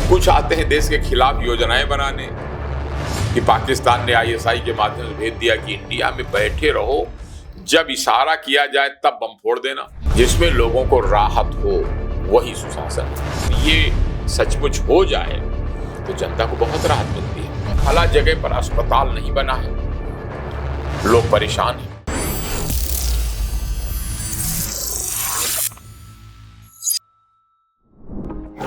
कुछ आते हैं देश के खिलाफ योजनाएं बनाने कि पाकिस्तान ने आईएसआई के माध्यम से भेज दिया कि इंडिया में बैठे रहो, जब इशारा किया जाए तब बम फोड़ देना, जिसमें लोगों को राहत हो, वही सुशासन। ये सचमुच हो जाए तो जनता को बहुत राहत मिलती है। हला जगह पर अस्पताल नहीं बना है, लोग परेशान हैं।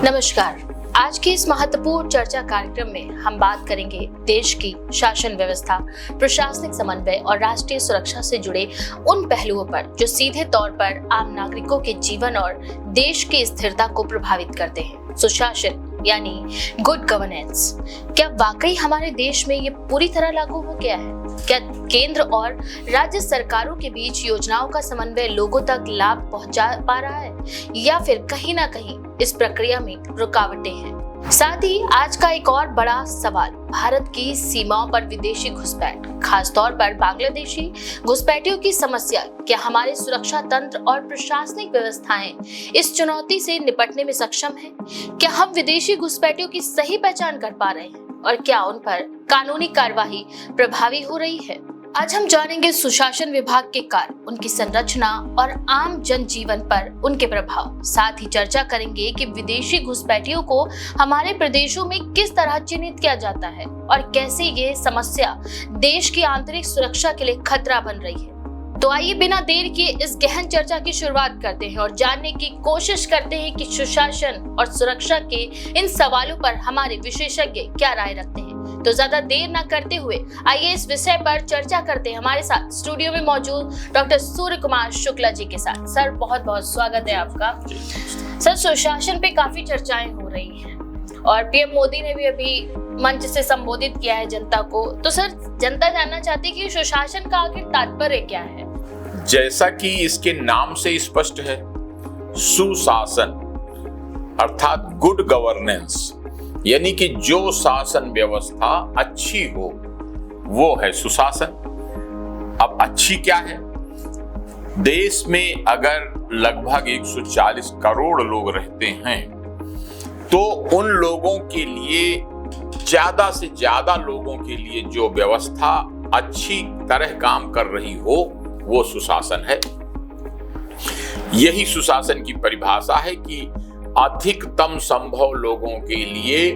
नमस्कार, आज की इस महत्वपूर्ण चर्चा कार्यक्रम में हम बात करेंगे देश की शासन व्यवस्था, प्रशासनिक समन्वय और राष्ट्रीय सुरक्षा से जुड़े उन पहलुओं पर जो सीधे तौर पर आम नागरिकों के जीवन और देश की स्थिरता को प्रभावित करते हैं। सुशासन यानी गुड गवर्नेंस क्या वाकई हमारे देश में ये पूरी तरह लागू हो गया है? क्या केंद्र और राज्य सरकारों के बीच योजनाओं का समन्वय लोगों तक लाभ पहुंचा पा रहा है, या फिर कहीं ना कहीं इस प्रक्रिया में रुकावटें हैं? साथ ही आज का एक और बड़ा सवाल, भारत की सीमाओं पर विदेशी घुसपैठ, खासतौर पर बांग्लादेशी घुसपैठियों की समस्या। क्या हमारे सुरक्षा तंत्र और प्रशासनिक व्यवस्थाएं इस चुनौती से निपटने में सक्षम हैं? क्या हम विदेशी घुसपैठियों की सही पहचान कर पा रहे हैं और क्या उन पर कानूनी कार्यवाही प्रभावी हो रही है? आज हम जानेंगे सुशासन विभाग के कार्य, उनकी संरचना और आम जनजीवन पर उनके प्रभाव। साथ ही चर्चा करेंगे कि विदेशी घुसपैठियों को हमारे प्रदेशों में किस तरह चिन्हित किया जाता है और कैसे ये समस्या देश की आंतरिक सुरक्षा के लिए खतरा बन रही है। तो आइए बिना देर किए इस गहन चर्चा की शुरुआत करते हैं और जानने की कोशिश करते हैं कि सुशासन और सुरक्षा के इन सवालों पर हमारे विशेषज्ञ क्या राय रखते हैं। तो ज्यादा देर न करते हुए आइए इस विषय पर चर्चा करते हैं। हमारे साथ स्टूडियो में मौजूद डॉक्टर सूर्य कुमार शुक्ला जी के साथ। सर, बहुत बहुत स्वागत है आपका। सर, सुशासन पे काफी चर्चाएं हो रही हैं और पीएम मोदी ने भी अभी मंच से संबोधित किया है जनता को। तो सर, जनता जानना चाहती है कि सुशासन का आखिर तात्पर्य क्या है? जैसा कि इसके नाम से स्पष्ट है, सुशासन अर्थात गुड गवर्नेंस, यानी कि जो शासन व्यवस्था अच्छी हो वो है सुशासन। अब अच्छी क्या है? देश में अगर लगभग 140 करोड़ लोग रहते हैं तो उन लोगों के लिए, ज्यादा से ज्यादा लोगों के लिए जो व्यवस्था अच्छी तरह काम कर रही हो वो सुशासन है। यही सुशासन की परिभाषा है कि अधिकतम संभव लोगों के लिए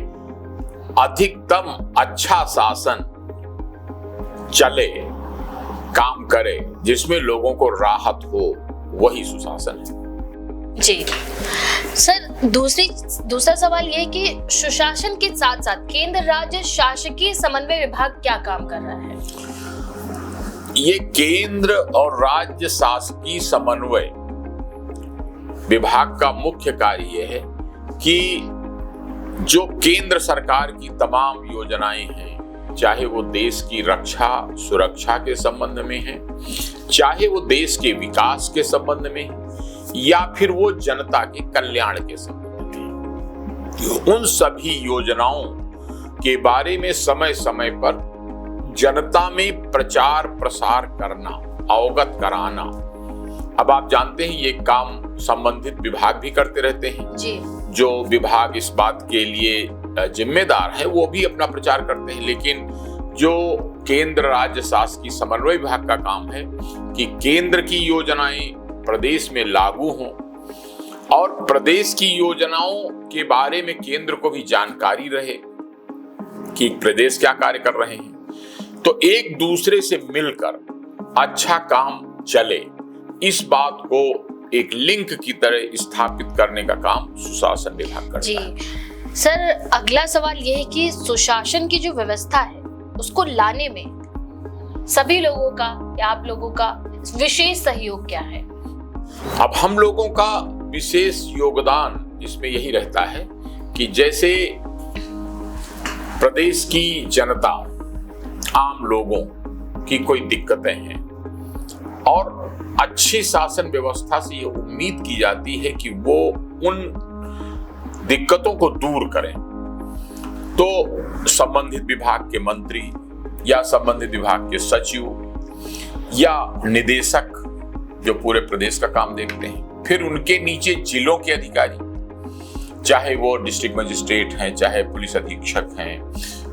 अधिकतम अच्छा शासन चले, काम करे, जिसमें लोगों को राहत हो, वही सुशासन है। जी सर, दूसरा सवाल यह है कि सुशासन के साथ साथ केंद्र राज्य शासकीय समन्वय विभाग क्या काम कर रहा है? ये केंद्र और राज्य शासकीय समन्वय विभाग का मुख्य कार्य यह है कि जो केंद्र सरकार की तमाम योजनाएं हैं, चाहे वो देश की रक्षा सुरक्षा के संबंध में है, चाहे वो देश के विकास के संबंध में है, या फिर वो जनता के कल्याण के संबंध में, उन सभी योजनाओं के बारे में समय समय पर जनता में प्रचार प्रसार करना, अवगत कराना। अब आप जानते हैं ये काम संबंधित विभाग भी करते रहते हैं जी। जो विभाग इस बात के लिए जिम्मेदार है वो भी अपना प्रचार करते हैं, लेकिन जो केंद्र राज्य शासकीय समन्वय विभाग का काम है कि केंद्र की योजनाएं प्रदेश में लागू हों और प्रदेश की योजनाओं के बारे में केंद्र को भी जानकारी रहे कि प्रदेश क्या कार्य कर रहे हैं, तो एक दूसरे से मिलकर अच्छा काम चले, इस बात को एक लिंक की तरह स्थापित करने का काम सुशासन विभाग करता है। जी सर, अगला सवाल यह है कि सुशासन की जो व्यवस्था है उसको लाने में सभी लोगों का या आप लोगों का विशेष सहयोग क्या है? अब हम लोगों का विशेष योगदान इसमें यही रहता है कि जैसे प्रदेश की जनता, आम लोगों की कोई दिक्कतें हैं और अच्छी शासन व्यवस्था से ये उम्मीद की जाती है कि वो उन दिक्कतों को दूर करें, तो संबंधित विभाग के मंत्री या संबंधित विभाग के सचिव या निदेशक जो पूरे प्रदेश का काम देखते हैं, फिर उनके नीचे जिलों के अधिकारी, चाहे वो डिस्ट्रिक्ट मजिस्ट्रेट हैं, चाहे पुलिस अधीक्षक हैं,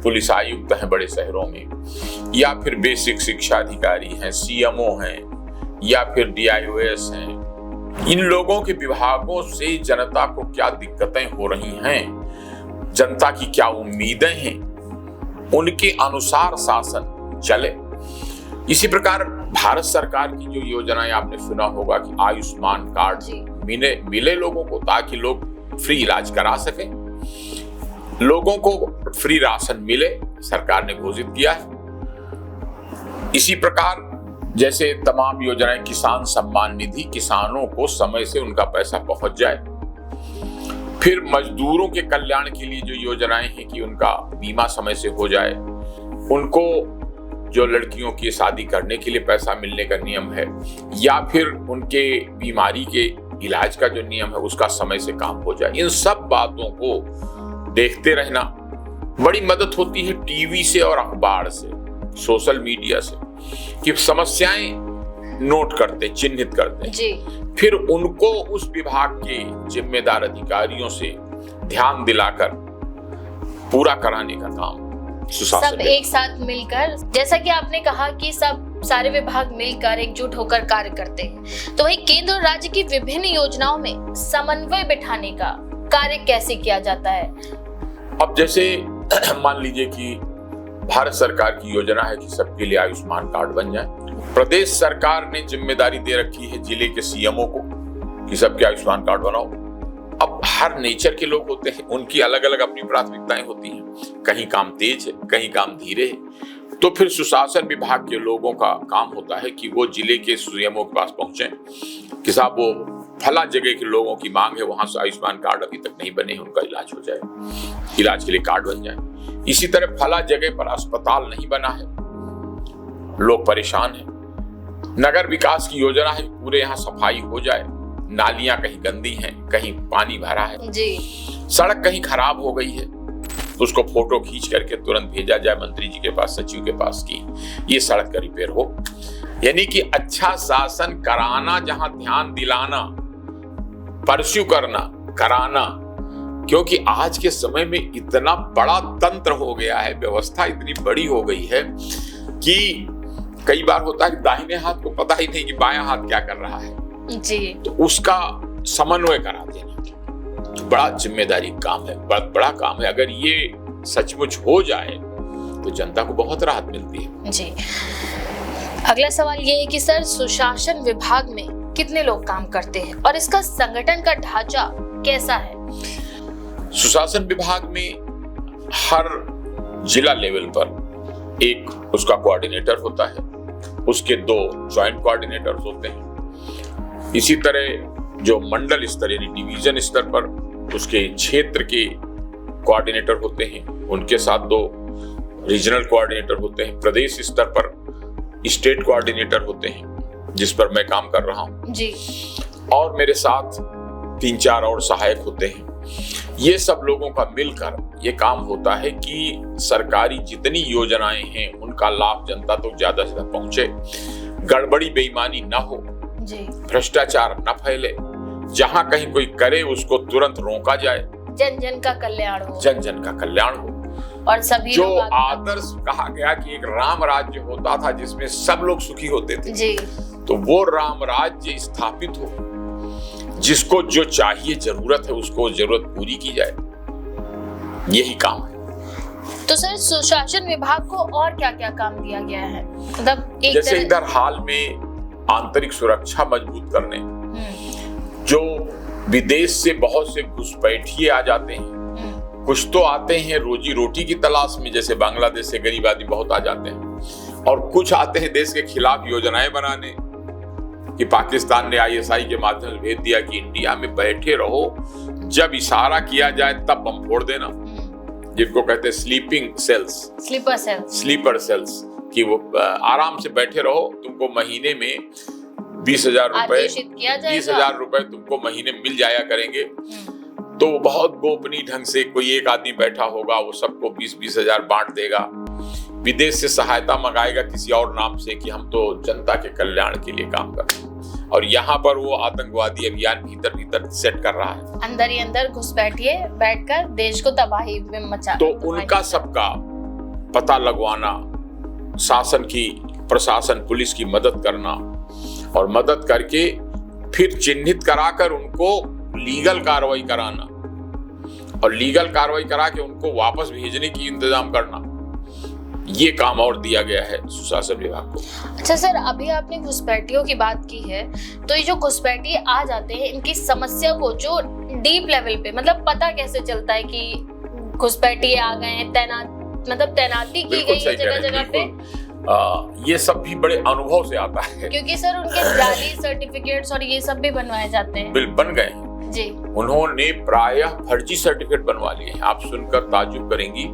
पुलिस आयुक्त हैं बड़े शहरों में, या फिर बेसिक शिक्षा अधिकारी हैं, सीएमओ हैं, या फिर DIOS हैं। इन लोगों के विभागों से जनता को क्या दिक्कतें हो रही हैं, जनता की क्या उम्मीदें हैं, उनके अनुसार शासन चले। इसी प्रकार भारत सरकार की जो योजनाएं आपने सुना होगा कि आयुष्मान कार्ड मिले लोगों को, ताकि लोग फ्री इलाज करा सकें, लोगों को फ्री राशन मिले, सरकार ने घोषित किया है। इसी प्रकार जैसे तमाम योजनाएं, किसान सम्मान निधि, किसानों को समय से उनका पैसा पहुंच जाए। फिर मजदूरों के कल्याण के लिए जो योजनाएं हैं कि उनका बीमा समय से हो जाए, उनको जो लड़कियों की शादी करने के लिए पैसा मिलने का नियम है, या फिर उनके बीमारी के इलाज का जो नियम है उसका समय से काम हो जाए। इन सब बातों को देखते रहना बड़ी मदद होती है टीवी से और अखबार से, सोशल मीडिया से, कि समस्याएं नोट करते, चिन्हित करते जी। फिर उनको उस विभाग के जिम्मेदार अधिकारियों से ध्यान दिलाकर पूरा कराने का काम सब एक साथ मिलकर, जैसा कि आपने कहा कि सारे विभाग मिलकर एकजुट होकर कार्य करते हैं, तो वही केंद्र और राज्य की विभिन्न योजनाओं में समन्वय बिठाने का कार्य कैसे किया जाता है? अब जैसे मान लीजिए कि भारत सरकार की योजना है कि सबके लिए आयुष्मान कार्ड बन जाए। प्रदेश सरकार ने जिम्मेदारी दे रखी है जिले के सीएमओ को कि सबके आयुष्मान कार्ड बनाओ। अब हर नेचर के लोग होते हैं, उनकी अलग अलग अपनी प्राथमिकताएं होती हैं, कहीं काम तेज है, कहीं काम धीरे है। तो फिर सुशासन विभाग के लोगों का काम होता है कि वो जिले के सीएमओ के पास पहुंचे कि साहब वो फला जगह के लोगों की मांग है, वहां से आयुष्मान कार्ड अभी तक नहीं बने हैं, उनका इलाज हो जाए, इलाज के लिए कार्ड बन जाए। इसी तरह फला जगह पर अस्पताल नहीं बना है, लोग परेशान हैं, नगर विकास की योजना है पूरे यहाँ सफाई हो जाए, नालियां कहीं गंदी हैं, कहीं पानी भरा है जी, सड़क कहीं खराब हो गई है, उसको फोटो खींच करके तुरंत भेजा जाए मंत्री जी के पास, सचिव के पास की ये सड़क का रिपेयर हो। यानी कि अच्छा शासन कराना, जहां ध्यान दिलाना, परस्यू करना, कराना, क्योंकि आज के समय में इतना बड़ा तंत्र हो गया है, व्यवस्था इतनी बड़ी हो गई है कि कई बार होता है कि दाहिने हाथ को पता ही नहीं कि बायां हाथ क्या कर रहा है जी, तो उसका समन्वय करा देना बड़ा जिम्मेदारी काम है, बड़ा काम है। अगर ये सचमुच हो जाए तो जनता को बहुत राहत मिलती है जी। अगला सवाल ये है कि सर, सुशासन विभाग में कितने लोग काम करते हैं और इसका संगठन का ढांचा कैसा है? सुशासन विभाग में हर जिला लेवल पर एक उसका कोऑर्डिनेटर होता है, उसके 2 ज्वाइंट कोऑर्डिनेटर्स होते हैं। इसी तरह जो मंडल स्तर यानी डिवीजन स्तर पर उसके क्षेत्र के कोऑर्डिनेटर होते हैं, उनके साथ 2 रीजनल कोऑर्डिनेटर होते हैं। प्रदेश स्तर पर स्टेट कोऑर्डिनेटर होते हैं जिस पर मैं काम कर रहा हूं जी, और मेरे साथ 3-4 और सहायक होते हैं। ये सब लोगों का मिलकर ये काम होता है कि सरकारी जितनी योजनाएं हैं उनका लाभ जनता तक ज्यादा से ज्यादा पहुंचे, गड़बड़ी बेईमानी ना हो, भ्रष्टाचार न फैले, जहां कहीं कोई करे उसको तुरंत रोका जाए, जन जन का कल्याण हो, जन जन का कल्याण हो। और सभी जो आदर्श कहा गया कि एक राम राज्य होता था जिसमें सब लोग सुखी होते थे जी, तो वो राम राज्य स्थापित हो, जिसको जो चाहिए, जरूरत है, उसको जरूरत पूरी की जाए, यही काम है। तो सर, सुशासन विभाग को और क्या क्या काम दिया गया है? मतलब जैसे इधर हाल में आंतरिक सुरक्षा मजबूत करने, जो विदेश से बहुत से घुसपैठिए आ जाते हैं, कुछ तो आते हैं रोजी रोटी की तलाश में, जैसे बांग्लादेश से गरीब आदमी बहुत आ जाते हैं, और कुछ आते हैं देश के खिलाफ योजनाएं बनाने कि पाकिस्तान ने ISI के माध्यम से भेज दिया कि इंडिया में बैठे रहो, जब इशारा किया जाए तब बम फोड़ देना, जिनको कहते हैं स्लीपर सेल्स, कि वो आराम से बैठे रहो, तुमको महीने में 20,000 रुपए तुमको महीने मिल जाया करेंगे। तो बहुत गोपनीय ढंग से कोई एक आदमी बैठा होगा, वो सबको 20,000 बांट देगा, विदेश से सहायता मंगाएगा किसी और नाम से कि हम तो जनता के कल्याण के लिए काम कर रहे हैं। और यहाँ पर वो आतंकवादी अभियान भीतर भीतर सेट कर रहा है। अंदर ही अंदर घुस बैठिए, बैठकर देश को तबाही में मचा। तो उनका सबका पता लगवाना, शासन की, प्रशासन, पुलिस की मदद करना और मदद करके फिर चिन्हित कराकर उनको लीगल कार्रवाई कराना और लीगल कार्रवाई करा के उनको वापस भेजने की इंतजाम करना, ये काम और दिया गया है सुशासन विभाग को। अच्छा सर, अभी आपने घुसपैठियों की बात की है, तो ये जो घुसपैठी आ जाते हैं, इनकी समस्या को जो डीप लेवल पे मतलब पता कैसे चलता है कि घुसपैठी आ गए हैं, तैनाती की गई है जगह जगह पे? ये सब भी बड़े अनुभव से आता है, क्योंकि सर उनके जाली सर्टिफिकेट्स और ये सब भी बनवाए जाते हैं। बिल बन गए हैं जी। उन्होंने प्रायः फर्जी सर्टिफिकेट बनवा लिए हैं। आप सुनकर ताज्जुब करेंगी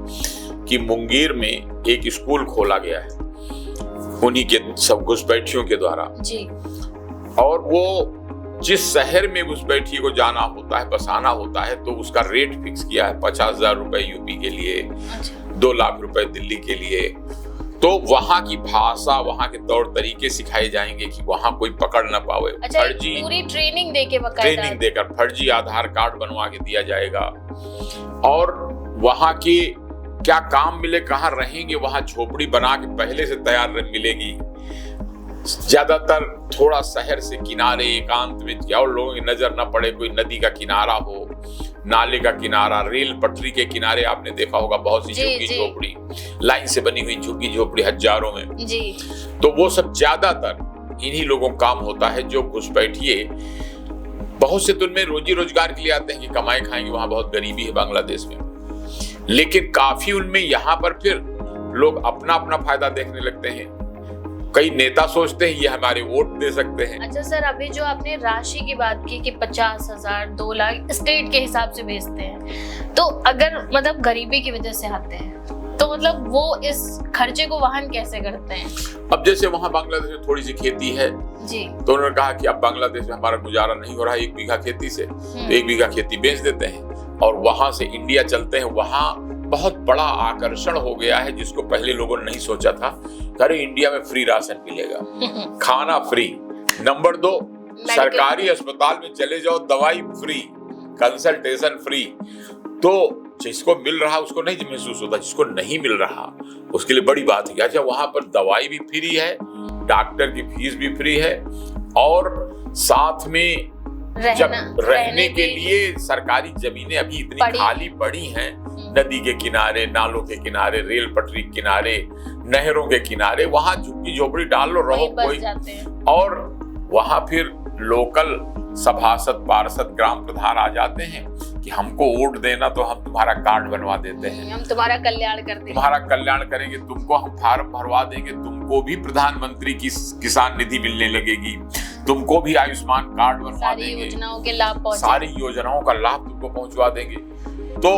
कि मुंगेर में एक स्कूल खोला गया है उन्हीं के सब घुसपैठियों के द्वारा जी। और वो जिस शहर में घुसपैठी को जाना होता है, बसाना होता है, तो उसका रेट फिक्स किया है 50,000 रुपए यूपी के लिए, 2 लाख रुपए दिल्ली के लिए। तो वहाँ की भाषा, वहाँ के तौर तरीके सिखाए जाएंगे कि वहाँ कोई पकड़ न पावे। अच्छा, फर्जी पूरी ट्रेनिंग देकर फर्जी आधार कार्ड बनवा के दिया जाएगा और वहाँ के क्या काम मिले, कहाँ रहेंगे, वहाँ झोपड़ी बना के पहले से तैयार मिलेगी। ज्यादातर थोड़ा शहर से किनारे एकांत में, क्या और लोगों की नजर न पड़े, कोई नदी का किनारा हो, नाले का किनारा, रेल पटरी के किनारे आपने देखा होगा बहुत सी झुग्गी झोपड़ी, लाइन से बनी हुई झुग्गी झोपड़ी हजारों में जी। तो वो सब ज्यादातर इन्हीं लोगों का काम होता है जो घुसपैठिए। बहुत से तो उनमें रोजी रोजगार के लिए आते हैं कि कमाए खाएंगे, वहां बहुत गरीबी है बांग्लादेश में, लेकिन काफी उनमें यहाँ पर फिर लोग अपना अपना फायदा देखने लगते हैं। कई नेता सोचते हैं ये हमारे वोट दे सकते हैं। अच्छा सर, अभी जो आपने राशि की बात की कि 50,000, 2 लाख स्टेट के हिसाब से भेजते हैं, तो अगर मतलब गरीबी की वजह से आते हैं तो मतलब वो इस खर्चे को वहन कैसे करते हैं? अब जैसे वहाँ बांग्लादेश में थोड़ी सी खेती है जी, तो उन्होंने कहा कि अब बांग्लादेश में हमारा गुजारा नहीं हो रहा है 1 बीघा खेती से, तो 1 बीघा खेती बेच देते हैं और वहां से इंडिया चलते हैं। वहां बहुत बड़ा आकर्षण हो गया है जिसको पहले लोगों ने नहीं सोचा था। अरे इंडिया में फ्री राशन मिलेगा, खाना फ्री, नंबर 2 सरकारी अस्पताल में चले जाओ, दवाई फ्री, कंसल्टेशन फ्री। तो जिसको मिल रहा उसको नहीं महसूस होता, जिसको नहीं मिल रहा उसके लिए बड़ी बात है। अच्छा, वहां पर दवाई भी फ्री है, डॉक्टर की फीस भी फ्री है और साथ में रहने के लिए सरकारी जमीनें अभी इतनी खाली पड़ी हैं, नदी के किनारे, नालों के किनारे, रेल पटरी के किनारे, नहरों के किनारे, वहां झुग्गी झोपड़ी डाल लो, रहो कोई। और वहां फिर लोकल सभासद, पार्षद, ग्राम प्रधान आ जाते हैं कि हमको वोट देना तो हम तुम्हारा कार्ड बनवा देते हैं, हम तुम्हारा कल्याण करते हैं, तुम्हारा कल्याण करेंगे, तुमको हम फार्म भरवा देंगे, तुमको भी प्रधानमंत्री की किसान निधि मिलने लगेगी, तुमको भी आयुष्मान कार्ड बनवा देंगे, सारी योजनाओं का लाभ तुमको पहुंचवा देंगे। तो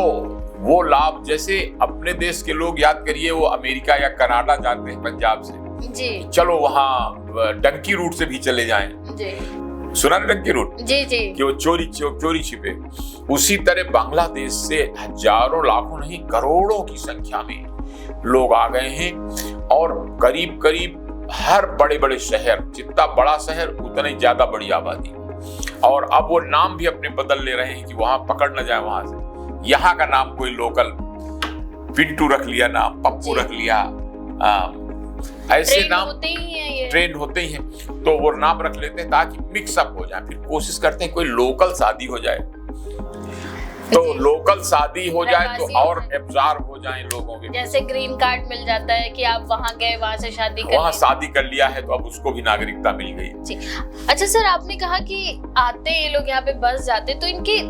वो लाभ जैसे अपने देश के लोग, याद करिए, वो अमेरिका या कनाडा जाते हैं पंजाब से जी, चलो वहाँ डंकी रूट से भी चले जाएं जी। सुना ना डंकी रूट जी जी, कि वो चोरी छिपे। उसी तरह बांग्लादेश से हजारों, लाखों नहीं करोड़ों की संख्या में लोग आ गए हैं और करीब करीब हर बड़े बड़े शहर, जितना बड़ा शहर उतनी ज्यादा बड़ी आबादी। और अब वो नाम भी अपने बदल ले रहे हैं कि वहां पकड़ न जाए वहां से। यहाँ का नाम कोई लोकल पिंटू रख लिया, नाम पप्पू रख लिया, ऐसे नाम ट्रेंड होते ही हैं, तो वो नाम रख लेते हैं ताकि मिक्सअप हो जाए। फिर कोशिश करते हैं कोई लोकल शादी हो जाए, तो लोकल शादी हो जाए तो और एब्जॉर्ब हो जाए लोगों के। जैसे ग्रीन कार्ड मिल जाता है कि आप वहां गए, वहां से शादी कर लिया है तो अब उसको भी नागरिकता मिल गई जी। अच्छा सर, आपने कहा कि आते ये लोग यहाँ पे बस जाते, तो इनकी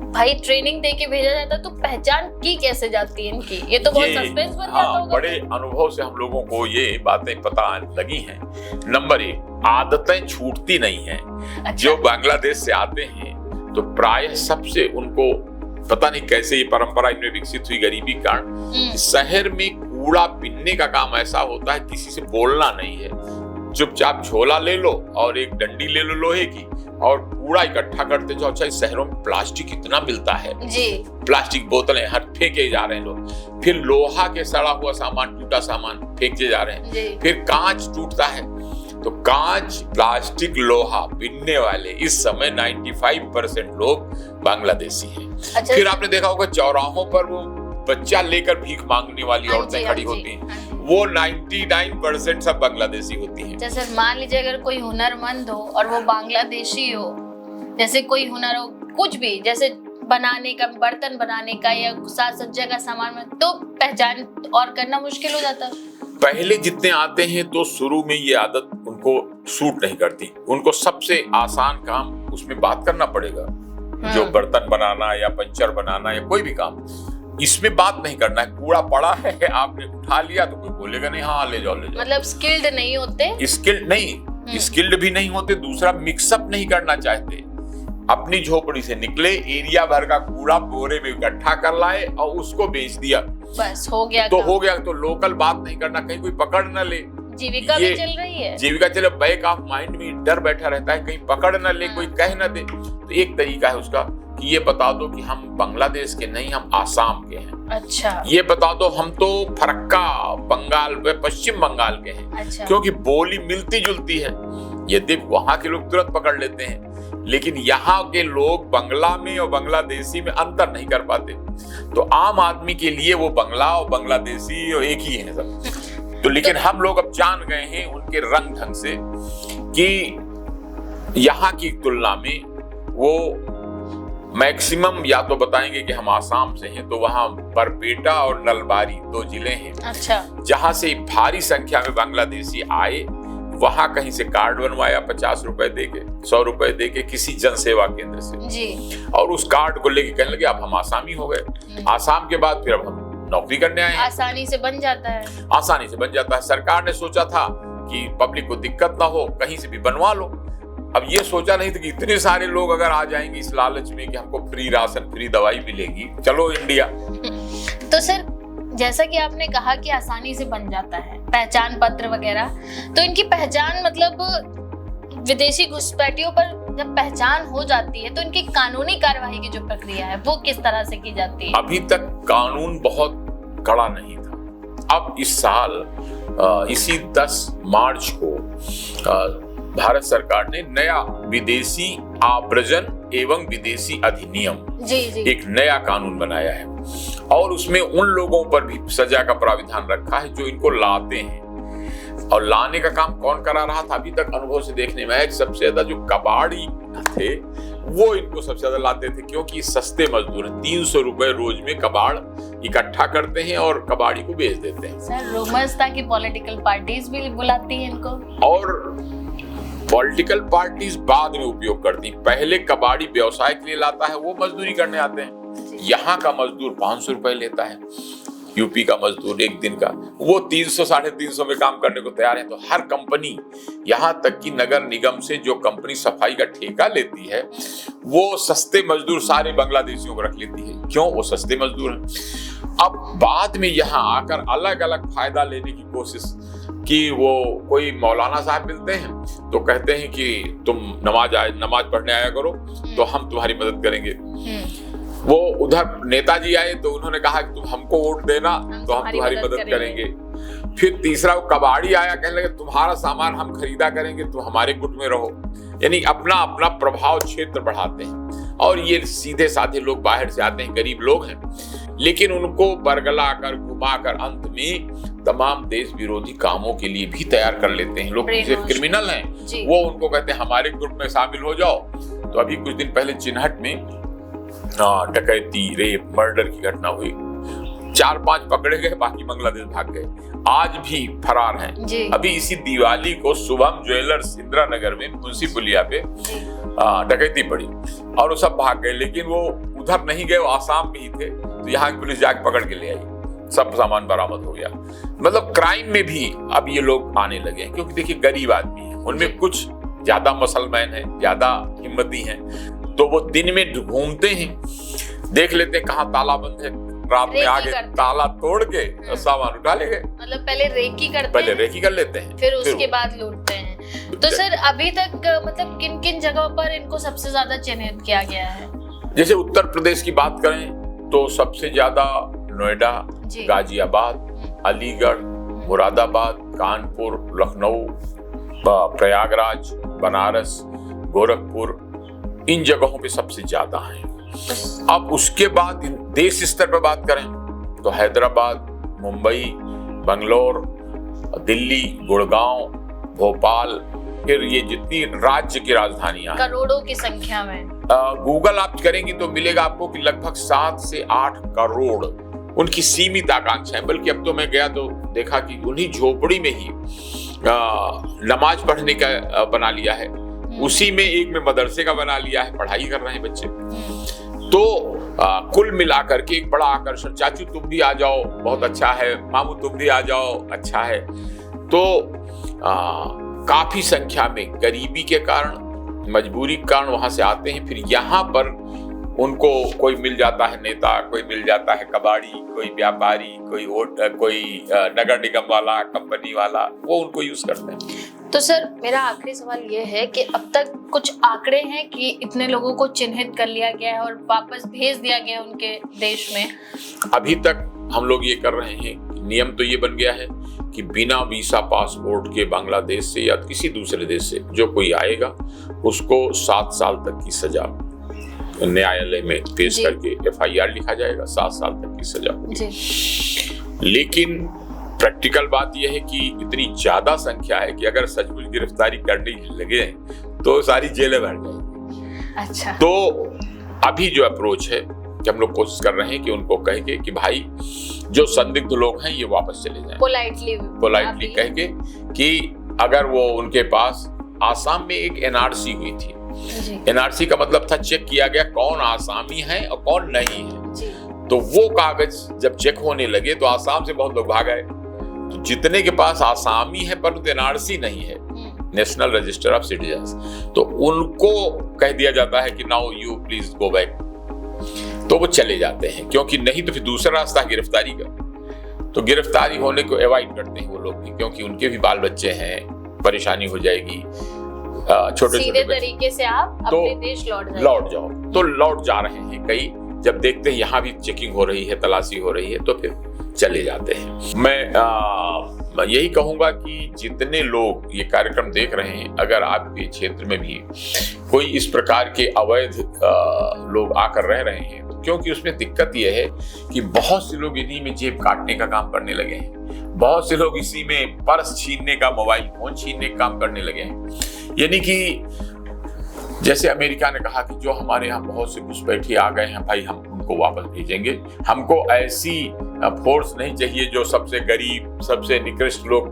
भाई ट्रेनिंग दे के भेजा जाता, तो पहचान की कैसे जाती है इनकी? ये तो बहुत सस्पेंस बन जाता होगा। बड़े अनुभव से हम लोगों को ये बातें पता लगी हैं। नंबर 1, आदतें छूटती नहीं हैं। अच्छा। जो बांग्लादेश से आते हैं तो प्रायः सबसे उनको पता नहीं कैसे ये परंपरा इनमें विकसित हुई गरीबी के कारण, शहर में कूड़ा पिनने का काम ऐसा होता है किसी से बोलना नहीं है, चुपचाप झोला ले लो और एक डंडी ले लो लोहे की और कूड़ा इकट्ठा करते जाओ। अच्छा, इस शहरों में प्लास्टिक इतना मिलता है जी, प्लास्टिक बोतलें हर फेंके जा रहे हैं लोग। फिर लोहा के सड़ा हुआ सामान, टूटा सामान फेंके जा रहे हैं। फिर कांच टूटता है तो कांच, प्लास्टिक, लोहा बिनने वाले इस समय 95% लोग बांग्लादेशी हैं। अच्छा, फिर आपने देखा होगा चौराहों पर वो बच्चा लेकर भीख मांगने वाली औरतें खड़ी होती हैं, वो 99% सब बांग्लादेशी होती हैं। जैसे मान लीजिए अगर कोई हुनरमंद हो और वो बांग्लादेशी हो, जैसे कोई हुनर हो कुछ भी, जैसे बनाने का, बर्तन बनाने का या साज सज्जा का सामान में, तो पहचान और करना मुश्किल हो जाता है। पहले जितने आते हैं तो शुरू में ये आदत उनको सूट नहीं करती, उनको सबसे आसान काम उसमें बात करना पड़ेगा। जो बर्तन बनाना या पंचर बनाना या कोई भी काम, इसमें बात नहीं करना है। कूड़ा पड़ा है, आपने उठा लिया तो कोई बोलेगा नहीं, हाँ ले जाओ ले जाओ। मतलब स्किल्ड नहीं होते, स्किल्ड भी नहीं होते। दूसरा, मिक्सअप नहीं करना चाहते। अपनी झोपड़ी से निकले, एरिया भर का कूड़ा बोरे में इकट्ठा कर लाए और उसको बेच दिया, बस हो गया तो हो गया। तो लोकल बात नहीं करना, कहीं कोई पकड़ न ले। जीविका भी चल रही है, जीविका चले, बैक ऑफ माइंड में डर बैठा रहता है, कहीं पकड़ न ले, कोई कह न दे। तो एक तरीका है उसका कि ये बता दो कि हम बांग्लादेश के नहीं, हम आसाम के हैं। अच्छा, ये बता दो हम तो फरक्का बंगाल व पश्चिम बंगाल के हैं। अच्छा, क्योंकि बोली मिलती जुलती है। यदि वहां के लोग तुरंत पकड़ लेते हैं, लेकिन यहाँ के लोग बांग्ला में और बांग्लादेशी में अंतर नहीं कर पाते। तो आम आदमी के लिए वो बांग्ला और बांग्लादेशी और एक ही है सब। तो लेकिन हम लोग अब जान गए हैं उनके रंग ढंग से कि यहाँ की तुलना में वो मैक्सिमम या तो बताएंगे कि हम आसाम से हैं, तो वहाँ बरपेटा और नलबारी 2 जिले हैं। अच्छा, जहाँ से भारी संख्या में बांग्लादेशी आए, वहां कहीं से कार्ड बनवाया 50 रुपए देके, 100 रुपए देके किसी जन सेवा केंद्र से जी, और उस कार्ड को लेके कहने लगे अब हम आसामी हो गए। आसाम के बाद फिर अब हम नौकरी करने आए। आसानी से बन जाता है, आसानी से बन जाता है। सरकार ने सोचा था कि पब्लिक को दिक्कत ना हो, कहीं से भी बनवा लो। अब ये सोचा नहीं था कि इतने सारे लोग अगर आ जाएंगे इस लालच में कि हमको फ्री राशन, फ्री दवाई मिलेगी, चलो इंडिया। तो सर, जैसा कि आपने कहा कि आसानी से बन जाता है पहचान पत्र वगैरह, तो इनकी पहचान मतलब विदेशी घुसपैठियों पर जब पहचान हो जाती है तो इनकी कानूनी कार्यवाही की जो प्रक्रिया है वो किस तरह से की जाती है? अभी तक कानून बहुत कड़ा नहीं था। अब इस साल इसी 10 मार्च को भारत सरकार ने नया विदेशी आव्रजन एवं विदेशी अधिनियम जी। एक नया कानून बनाया है, और उसमें उन लोगों पर भी सजा का प्राविधान रखा है जो इनको लाते हैं। और लाने का काम कौन करा रहा था? अभी तक अनुभव से देखने में आया सबसे ज्यादा जो कबाड़ी थे वो इनको सबसे ज्यादा लाते थे, क्योंकि सस्ते मजदूर हैं। 300 रुपए रोज में कबाड़ इकट्ठा करते हैं और कबाड़ी को बेच देते हैं। सर, रूमर्स था कि पॉलिटिकल पार्टीज भी बुलाती हैं इनको, और पॉलिटिकल पार्टीज बाद में उपयोग करती। पहले कबाड़ी व्यवसाय के लिए लाता है, वो मजदूरी करने आते हैं। यहाँ का मजदूर 500 रुपए लेता है, यूपी का मजदूर एक दिन का वो 300 साढ़े 300 में काम करने को तैयार है। तो हर कंपनी, यहाँ तक कि नगर निगम से जो कंपनी सफाई का ठेका लेती है, वो सस्ते मजदूर सारे बांग्लादेशियों को रख लेती है। क्यों? वो सस्ते मजदूर हैं। अब बाद में यहाँ आकर अलग अलग फायदा लेने की कोशिश कि वो कोई मौलाना साहब मिलते हैं तो कहते हैं कि तुम नमाज पढ़ने आया करो तो हम तुम्हारी मदद करेंगे। वो उधर नेताजी आए तो उन्होंने कहा कि तुम हमको वोट देना तो हम तुम्हारी मदद करेंगे। फिर तीसरा वो कबाड़ी आया, कहने लगे तुम्हारा सामान हम खरीदा करेंगे, तुम हमारे गुट में रहो। यानी अपना अपना प्रभाव क्षेत्र बढ़ाते हैं। और ये सीधे साधे लोग बाहर से आते हैं, गरीब लोग हैं, लेकिन उनको बरगला कर घुमा कर अंत में तमाम देश विरोधी कामों के लिए भी तैयार कर लेते हैं। लोग जो क्रिमिनल हैं वो उनको कहते हैं हमारे ग्रुप में शामिल हो जाओ। तो अभी कुछ दिन पहले चिन्हट में डकैती, रेप, मर्डर की घटना हुई। 4-5 पकड़े गए, बाकी बांग्लादेश भाग गए, आज भी फरार हैं। अभी इसी दिवाली को शुभम ज्वेलर्स इंदिरा नगर में मुंशी पुलिया पे डकैती पड़ी और वो सब भाग गए, लेकिन वो उधर नहीं गए, वो आसाम में ही थे। तो यहाँ की पुलिस जाके पकड़ के ले आई, सब सामान बरामद हो गया। मतलब क्राइम में भी अब ये लोग आने लगे हैं, क्योंकि देखिए गरीब आदमी है, उनमें कुछ ज्यादा मुसलमान हैं, ज्यादा हिम्मती हैं, तो वो दिन में घूमते हैं, देख लेते हैं कहाँ ताला बंद है, रात में आगे ताला तोड़ के सामान उठा ले गए। मतलब पहले रेकी कर लेते हैं, फिर उसके बाद लूटते हैं। तो सर, अभी तक मतलब किन किन जगहों पर इनको सबसे ज्यादा चिन्हित किया गया है? जैसे उत्तर प्रदेश की बात करें तो सबसे ज्यादा नोएडा, गाजियाबाद, अलीगढ़, मुरादाबाद, कानपुर, लखनऊ, प्रयागराज, बनारस, गोरखपुर, इन जगहों पे सबसे ज्यादा हैं। अब उसके बाद देश स्तर पर बात करें तो हैदराबाद, मुंबई, बंगलोर, दिल्ली, गुड़गांव, भोपाल, फिर ये जितनी राज्य की राजधानियां, करोड़ों की संख्या में गूगल आप करेंगे तो मिलेगा आपको कि लगभग 7 से 8 करोड़ उनकी सीमित आकांक्षा है। बल्कि अब तो मैं गया तो देखा कि उन्हीं झोपड़ी में ही नमाज पढ़ने का बना लिया है, उसी में एक में मदरसे का बना लिया है, पढ़ाई कर रहे हैं बच्चे। तो कुल मिलाकर के एक बड़ा आकर्षण, चाचू तुम भी आ जाओ बहुत अच्छा है, मामू तुम भी आ जाओ अच्छा है। तो काफी संख्या में गरीबी के कारण, मजबूरी के कारण वहां से आते हैं। फिर यहाँ पर उनको कोई मिल जाता है नेता, कोई मिल जाता है कबाड़ी, कोई व्यापारी, कोई नगर निगम वाला, कंपनी वाला, वो उनको यूज करते हैं। तो सर मेरा आखिरी सवाल ये है कि अब तक कुछ आंकड़े हैं कि इतने लोगों को चिन्हित कर लिया गया है और वापस भेज दिया गया है उनके देश में? अभी तक हम लोग ये कर रहे हैं, नियम तो ये बन गया है कि बिना वीसा पासपोर्ट के बांग्लादेश से या किसी दूसरे देश से जो कोई आएगा उसको 7 साल तक की सजा न्यायालय में पेश करके FIR लिखा जाएगा, 7 साल तक की सजा होगी। लेकिन प्रैक्टिकल बात यह है कि इतनी ज्यादा संख्या है कि अगर सचमुच गिरफ्तारी करने लगे तो सारी जेलें भर जाएंगी। अच्छा। तो अभी जो अप्रोच है कि हम लोग कोशिश कर रहे हैं कि उनको कह के कि भाई जो संदिग्ध लोग हैं ये वापस चले जाएं, पोलाइटली कह के कि अगर वो उनके पास, आसाम में एक NRC हुई थी, NRC का मतलब था चेक किया गया कौन आसामी है और कौन नहीं है। तो वो कागज जब चेक होने लगे तो आसाम से बहुत लोग भाग आए। तो जितने के पास आसामी है परंतु NRC नहीं है, नेशनल रजिस्टर ऑफ सिटीजन्स, तो उनको कह दिया जाता है कि now you please go back. तो वो चले जाते हैं, क्योंकि नहीं तो फिर दूसरा रास्ता है गिरफ्तारी का। तो गिरफ्तारी होने को अवॉइड करते हैं वो लोग भी, क्योंकि उनके भी बाल बच्चे हैं, परेशानी हो जाएगी। छोटे सीधे तरीके से आप अपने देश लौट जाओ। तो लौट जा रहे हैं कई, जब देखते हैं यहाँ भी चेकिंग हो रही है, तलाशी हो रही है, तो फिर चले जाते हैं। मैं यही कहूंगा कि जितने लोग ये कार्यक्रम देख रहे हैं, अगर आपके क्षेत्र में भी कोई इस प्रकार के अवैध लोग आकर रह रहे हैं, क्योंकि उसमें दिक्कत यह है कि बहुत से लोग इन्हीं में जेब काटने का काम करने लगे हैं, बहुत से लोग इसी में पर्स छीनने का, मोबाइल फोन छीनने का काम करने लगे हैं। यानी कि जैसे अमेरिका ने कहा कि जो हमारे यहाँ बहुत से घुसपैठी आ गए हैं भाई, हम उनको वापस भेजेंगे, हमको ऐसी फोर्स नहीं चाहिए जो सबसे गरीब, सबसे निकृष्ट लोग।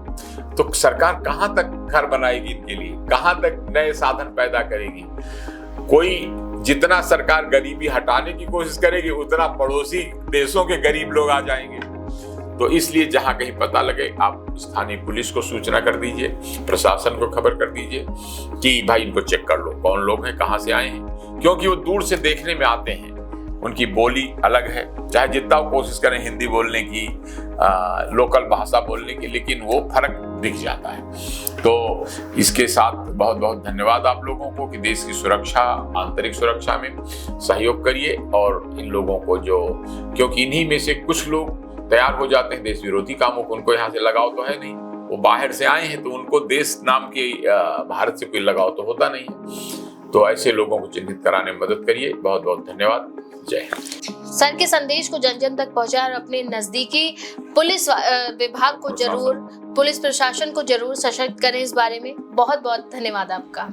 तो सरकार कहाँ तक घर बनाएगी इनके लिए, कहाँ तक नए साधन पैदा करेगी? कोई जितना सरकार गरीबी हटाने की कोशिश करेगी उतना पड़ोसी देशों के गरीब लोग आ जाएंगे। तो इसलिए जहां कहीं पता लगे आप स्थानीय पुलिस को सूचना कर दीजिए, प्रशासन को खबर कर दीजिए कि भाई इनको चेक कर लो कौन लोग हैं, कहां से आए हैं, क्योंकि वो दूर से देखने में आते हैं, उनकी बोली अलग है, चाहे जितना वो कोशिश करें हिंदी बोलने की, लोकल भाषा बोलने की, लेकिन वो फर्क दिख जाता है। तो इसके साथ बहुत बहुत धन्यवाद आप लोगों को कि देश की सुरक्षा, आंतरिक सुरक्षा में सहयोग करिए। और इन लोगों को क्योंकि इन्हीं में से कुछ लोग तैयार हो जाते हैं देश विरोधी कामों को, उनको यहाँ से लगाव तो है नहीं, वो बाहर से आए हैं तो उनको देश नाम के भारत से कोई लगाव तो होता नहीं है। तो ऐसे लोगों को चिन्हित कराने में मदद करिए। बहुत बहुत धन्यवाद। जय हिंद। सर के संदेश को जन जन तक पहुंचाएं और अपने नजदीकी पुलिस विभाग को जरूर, पुलिस प्रशासन को जरूर सशक्त करें इस बारे में। बहुत बहुत धन्यवाद आपका।